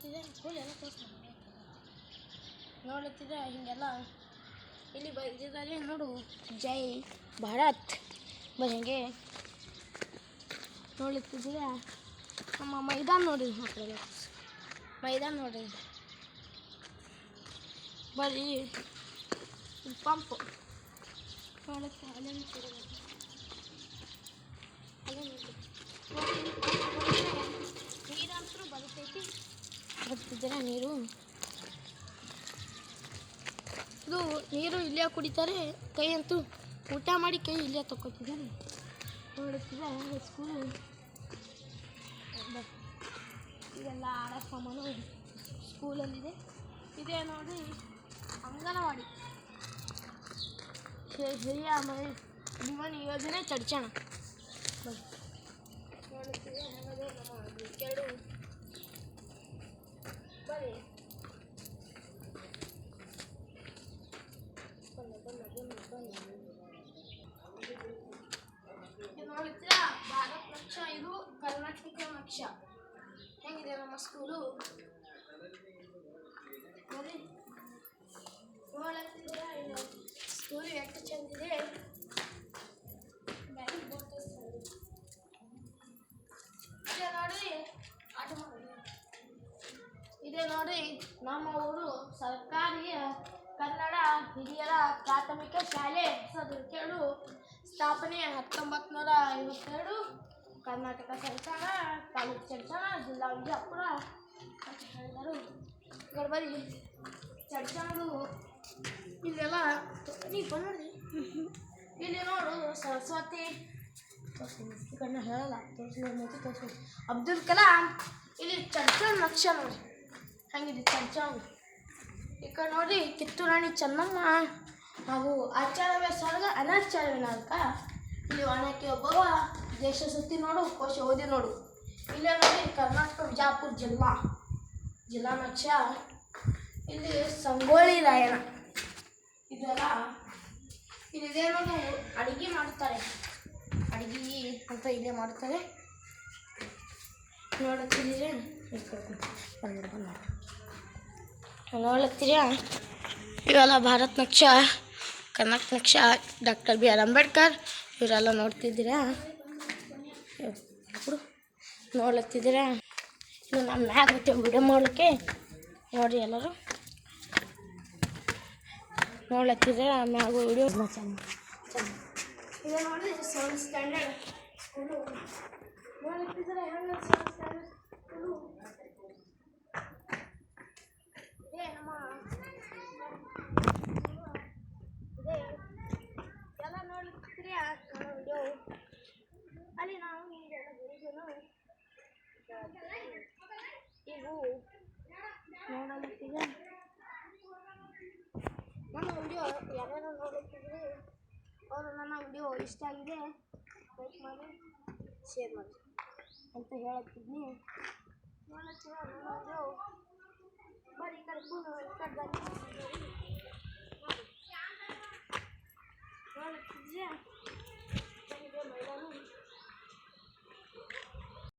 ನೋಡ್ತಿದ್ದೆ ಸ್ಕೂಲ್ ಎಲ್ಲ ನೋಡುತ್ತಿದ್ದೆ ಹೀಗೆಲ್ಲ ಇಲ್ಲಿ ಬೈದಿದ್ದಾರೆ ನೋಡು, ಜೈ ಭಾರತ್ ಬರಂಗೆ ನೋಡುತ್ತಿದ್ದರೆ ನಮ್ಮ ಮೈದಾನ ನೋಡಿದ್ವಿ ಮಕ್ಕಳು, ಮೈದಾನ ನೋಡಿದ್ದೆ ಬರೀ ಪಂಪು ನೋಡುತ್ತೆ ಅಲ್ಲೇ ನೀರಂತರೂ ಬರುತ್ತೈತಿ, ಬರ್ತಿದ್ದೀರ ನೀರು, ಇದು ನೀರು ಇಲ್ಲೇ ಕುಡಿತಾರೆ, ಕೈ ಅಂತೂ ಊಟ ಮಾಡಿ ಕೈ ಇಲ್ಲೇ ತಗೋತಿದ್ದಾರೆ ನೋಡುತ್ತಿದ್ದೆ ಸ್ಕೂಲು. ಇದೆಲ್ಲ ಆಡೋ ಸಾಮಾನು ಸ್ಕೂಲಲ್ಲಿದೆ. ಇದೇ ನೋಡಿ ಅಂಗನವಾಡಿ, ಹಿರಿಯ ಜೀವನ ಯೋಜನೆ ಚಡ್ಚಣ ನೋಡುತ್ತಿದೆ. ನಮ್ಮದೇ ನಮ್ಮ ಕ್ರಿಕೆಟು ಬರೀ ನೋಡುತ್ತೀರಾ ಭಾರತ್ ನಕ್ಷ, ಇದು ಕರ್ನಾಟಕ ನಕ್ಷ. ಹೆಂಗಿದೆ ನಮ್ಮ ಸ್ಕೂಲು ನೋಡಿ, ನೋಡುತ್ತೀರಾ ಸ್ಕೂಲು ಎಷ್ಟು ಚೆಂದಿದೆ. ಇದೇ ನೋಡಿ ಆಟ ಮಾಡೋದು, ಇದೇ ನೋಡಿ ನಮ್ಮ ಊರು ಸರ್ಕಾರಿ ಕನ್ನಡ ಹಿರಿಯರ ಪ್ರಾಥಮಿಕ ಶಾಲೆ ಸದೃಢ ಸ್ಥಾಪನೆ 1952, ಕರ್ನಾಟಕ ಸರ್ಕಾರ, ತಾಲೂಕು ಚಡ್ಚಣ, ಜಿಲ್ಲಾ ವಿಜಯಪುರ ಅಂತ ಹೇಳಿದರು. ಗಡ್ಬರಿ ಚಡ್ಚಣದು ಇಲ್ಲೆಲ್ಲ ನೋಡಿ, ಇಲ್ಲಿ ನೋಡು ಸರಸ್ವತಿ ಕಣ್ಣ ಹೇಳಲ್ಲ, ತೋರಿಸಿ ಅಬ್ದುಲ್ ಕಲಾಂ. ಇಲ್ಲಿ ಚಡ್ಚಣ ನಕ್ಷ ನೋಡಿ ಹಂಗಿದೆ ಚಡ್ಚಣ. ಈ ಕಡೆ ನೋಡಿ ಕಿತ್ತೂರು ರಾಣಿ ಚೆನ್ನಮ್ಮ ಹಾಗೂ ಆಚಾರ್ಯ ಸರ್ಗ ಅನಾಚಾರ್ಯ ವಿನಾಯಕ. ಇಲ್ಲಿ ಒಣಕ್ಕೆ ಒಬ್ಬವ ದೇಶ ಸುತ್ತಿ ನೋಡು, ಕೋಶ ಓದಿ ನೋಡು. ಇಲ್ಲೇ ನೋಡಿ ಕರ್ನಾಟಕ ವಿಜಯಪುರ ಜಿಲ್ಲಾ ನಕ್ಷ. ಇಲ್ಲಿ ಸಂಗೊಳ್ಳಿ ರಾಯಣ್ಣ ಇದೆಲ್ಲ ಇಲ್ಲಿದೆ ನೋಡು, ಅಡುಗೆ ಮಾಡ್ತಾರೆ, ಅಡುಗೆ ಅಂತ ಇಲ್ಲೇ ಮಾಡ್ತಾರೆ ನೋಡುತ್ತೀರಿ. ನೋಡುತ್ತೀರಾ ಇವೆಲ್ಲ ಭಾರತ್ ನಕ್ಷ, ಕರ್ನಾಟಕ ನಕ್ಷ, ಡಾಕ್ಟರ್ BR ಅಂಬೇಡ್ಕರ್ ಇವರೆಲ್ಲ ನೋಡ್ತಿದ್ದೀರಾ, ನೋಡ್ಲತ್ತಿದ್ದೀರಾ. ಇದು ನಮ್ಮ ಮ್ಯಾಗ ವಿಡಿಯೋ ಮಾಡಲಿಕ್ಕೆ ನೋಡಿ ಎಲ್ಲರೂ ನೋಡ್ಲತ್ತಿದ್ದೀರಾ ಮ್ಯಾಗ ವಿಡಿಯೋ ಇದು ನೋಡಿ 7th ಸ್ಟ್ಯಾಂಡರ್ಡ್ ಸ್ಕೂಲು ನೋಡ್ಲತ್ತಿದ್ದೀರಾ. ಹೆಂಗೆ 7th ಸ್ಟ್ಯಾಂಡರ್ಡ್ ಸ್ಕೂಲು ಇದೇ ನಮ್ಮ ಇದೇ ಎಲ್ಲ ನೋಡ್ಲಿಕ್ಕಿದ್ದೀರಾ ನಮ್ಮ ವಿಡಿಯೋ. ಅಲ್ಲಿ ನಾವು ಹಿಂಗೆಲ್ಲ ಬರೀದನು ಇವು ನೋಡಲಿಕ್ಕಿದೆ. ನಮ್ಮ ವಿಡಿಯೋ ಯಾರ್ಯಾರು ನೋಡುತ್ತಿದ್ರಿ ಅವರು ನನ್ನ ವಿಡಿಯೋ ಇಷ್ಟ ಆಗಿದೆ ಲೈಕ್ ಮಾಡಿ ಶೇರ್ ಮಾಡಿ ಅಂತ ಹೇಳುತ್ತಿದ್ನಿ. ನೋಡುತ್ತೀರ ನನ್ನ ವಿಡಿಯೋ ಬರೀ ಕರ್ಕೊಂಡು ನೋಡುತ್ತಿದ್ದೆ.